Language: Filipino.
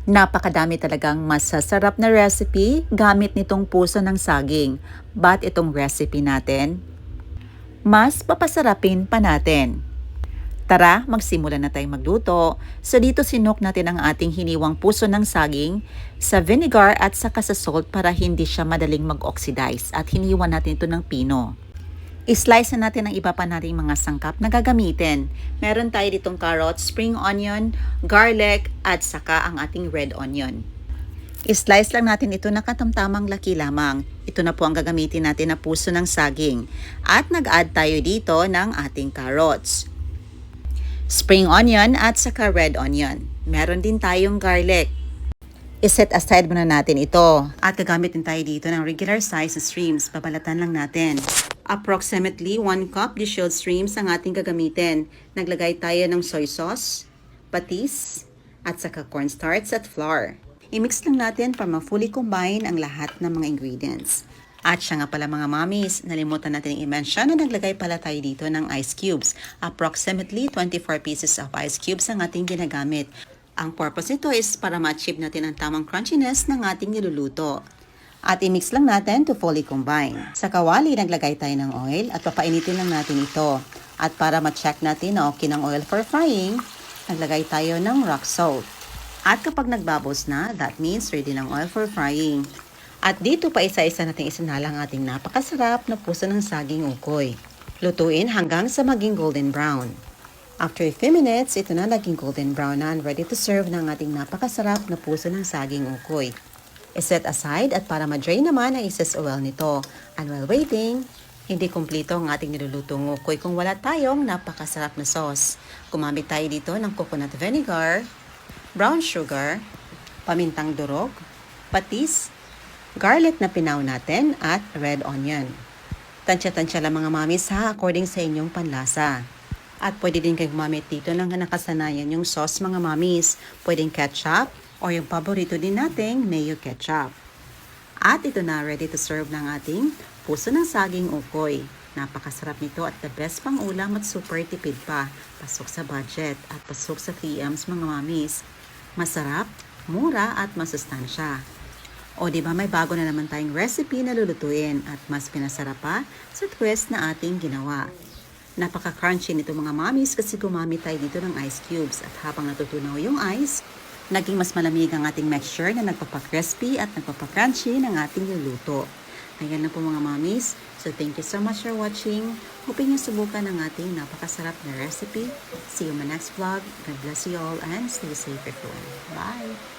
Napakadami talagang masasarap na recipe gamit nitong puso ng saging. But itong recipe natin, mas papasarapin pa natin. Tara, magsimula na tayong magluto. So dito sinok natin ang ating hiniwang puso ng saging sa vinegar at saka sa salt para hindi siya madaling mag-oxidize. At hiniwan natin ito ng pino. I-slice na natin ang iba pa nating mga sangkap na gagamitin. Meron tayo ditong carrot, spring onion, garlic, at saka ang ating red onion. I-slice lang natin ito na katamtamang laki lamang. Ito na po ang gagamitin natin na puso ng saging. At nag-add tayo dito ng ating carrots, spring onion, at saka red onion. Meron din tayong garlic. I-set aside muna natin ito. At gagamit din tayo dito ng regular size shrimps. Babalatan lang natin. Approximately 1 cup dishilled shrimps ang ating gagamitin. Naglagay tayo ng soy sauce, patis, at saka cornstarch at flour. I-mix lang natin para ma-fully combine ang lahat ng mga ingredients. At siya nga pala mga mommies, nalimutan natin i-mention na naglagay pala tayo dito ng ice cubes. Approximately 24 pieces of ice cubes ang ating ginagamit. Ang purpose nito is para ma-achieve natin ang tamang crunchiness ng ating niluluto. At i-mix lang natin to fully combine. Sa kawali, naglagay tayo ng oil at papainitin lang natin ito. At para ma-check natin na okay ng oil for frying, naglagay tayo ng rock salt. At kapag nagbubbles na, that means ready ng oil for frying. At dito pa isa-isa natin isinalang ating napakasarap na puso ng saging ukoy. Lutuin hanggang sa maging golden brown. After a few minutes, ito na naging golden brown na and ready to serve ng ating napakasarap na puso ng saging ukoy. I-set aside at para ma-drain naman ang excess oil nito. And while waiting, hindi kumpleto ang ating nilulutong ukoy kung wala tayong napakasarap na sauce. Gumamit tayo dito ng coconut vinegar, brown sugar, pamintang durog, patis, garlic na pinaw natin, at red onion. Tansya-tansya lang mga mamis ha, according sa inyong panlasa. At pwede din kayo gumamit dito ng nakasanayan yung sauce mga mamis. Pwedeng ketchup, o yung paborito din nating mayo ketchup. At ito na, ready to serve ng ating puso ng saging ukoy. Napakasarap nito at the best pang ulam at super tipid pa. Pasok sa budget at pasok sa 3Ms mga mamis. Masarap, mura at masustansya. O diba may bago na naman tayong recipe na lulutuin at mas pinasarap pa sa twist na ating ginawa. Napaka-crunchy nito mga mamis kasi gumamit tayo dito ng ice cubes at habang natutunaw yung ice, naging mas malamig ang ating mixture na nagpapa-crispy at nagpapa-crunchy ng ating luluto. Ayan na po mga mamis. So thank you so much for watching. Hoping nyo subukan ang ating napakasarap na recipe. See you in my next vlog. God bless you all and stay safe everyone. Bye!